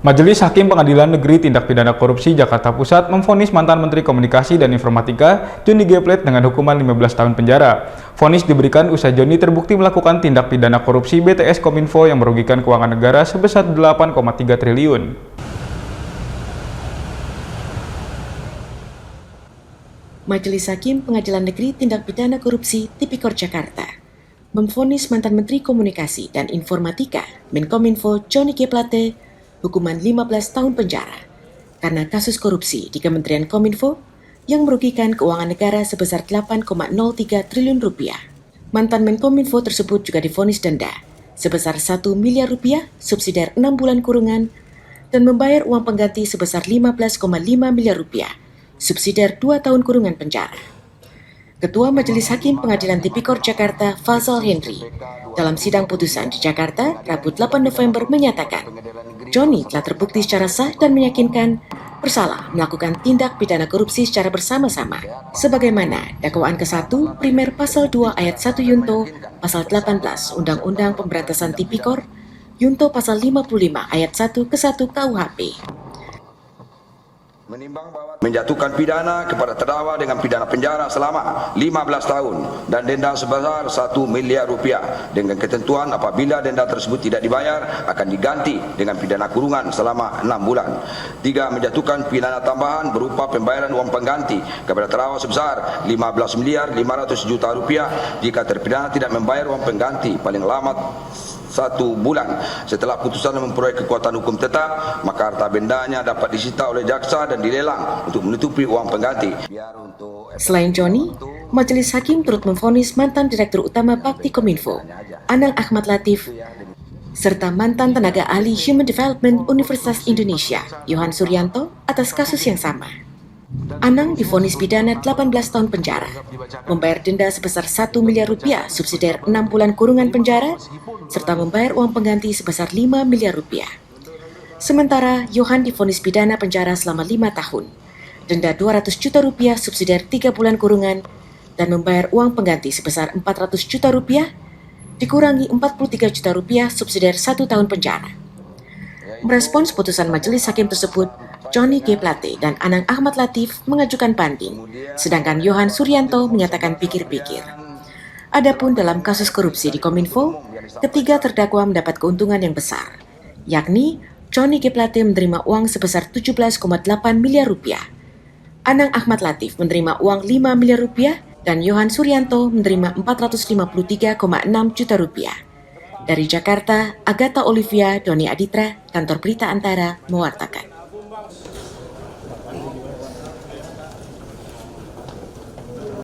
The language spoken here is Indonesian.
Majelis Hakim Pengadilan Negeri Tindak Pidana Korupsi Jakarta Pusat memvonis mantan Menteri Komunikasi dan Informatika Johnny G. Plate dengan hukuman 15 tahun penjara. Vonis diberikan usai Johnny terbukti melakukan tindak pidana korupsi BTS Kominfo yang merugikan keuangan negara sebesar 8,3 triliun. Majelis Hakim Pengadilan Negeri Tindak Pidana Korupsi Tipikor Jakarta memvonis mantan Menteri Komunikasi dan Informatika Menkominfo Johnny G. Plate hukuman 15 tahun penjara karena kasus korupsi di Kementerian Kominfo yang merugikan keuangan negara sebesar 8,03 triliun rupiah. Mantan Menkominfo tersebut juga divonis denda sebesar 1 miliar rupiah, subsidiar 6 bulan kurungan, dan membayar uang pengganti sebesar 15,5 miliar rupiah, subsidiar 2 tahun kurungan penjara. Ketua Majelis Hakim Pengadilan Tipikor Jakarta, Fazal Henry, dalam sidang putusan di Jakarta, Rabu 8 November menyatakan, Johnny telah terbukti secara sah dan meyakinkan bersalah melakukan tindak pidana korupsi secara bersama-sama, sebagaimana dakwaan ke-1 primer pasal 2 ayat 1 Yunto, pasal 18 Undang-Undang Pemberantasan Tipikor, Yunto pasal 55 ayat 1 ke-1 KUHP. Menjatuhkan pidana kepada terdakwa dengan pidana penjara selama 15 tahun dan denda sebesar 1 miliar rupiah dengan ketentuan apabila denda tersebut tidak dibayar akan diganti dengan pidana kurungan selama 6 bulan. 3. Menjatuhkan pidana tambahan berupa pembayaran uang pengganti kepada terdakwa sebesar 15 miliar 500 juta rupiah jika terpidana tidak membayar uang pengganti paling lama 1 bulan setelah putusan memperoleh kekuatan hukum tetap, maka harta bendanya dapat disita oleh jaksa dan dilelang untuk menutupi uang pengganti. Selain Johnny, Majelis Hakim turut memvonis mantan Direktur Utama Bakti Kominfo, Anang Ahmad Latif, serta mantan tenaga ahli Human Development Universitas Indonesia, Yohan Suryanto, atas kasus yang sama. Anang divonis pidana 18 tahun penjara, membayar denda sebesar 1 miliar rupiah, subsidiar 6 bulan kurungan penjara, serta membayar uang pengganti sebesar 5 miliar rupiah. Sementara Yohan divonis pidana penjara selama 5 tahun, denda 200 juta rupiah, subsidiar 3 bulan kurungan, dan membayar uang pengganti sebesar 400 juta rupiah, dikurangi 43 juta rupiah, subsidiar 1 tahun penjara. Merespons putusan majelis hakim tersebut, Johnny G. Plate dan Anang Ahmad Latif mengajukan banding, sedangkan Yohan Suryanto menyatakan pikir-pikir. Adapun dalam kasus korupsi di Kominfo, ketiga terdakwa mendapat keuntungan yang besar, yakni Johnny G. Plate menerima uang sebesar 17,8 miliar rupiah, Anang Ahmad Latif menerima uang 5 miliar rupiah, dan Yohan Suryanto menerima 453,6 juta rupiah. Dari Jakarta, Agatha Olivia, Doni Aditra, Kantor Berita Antara, mewartakan.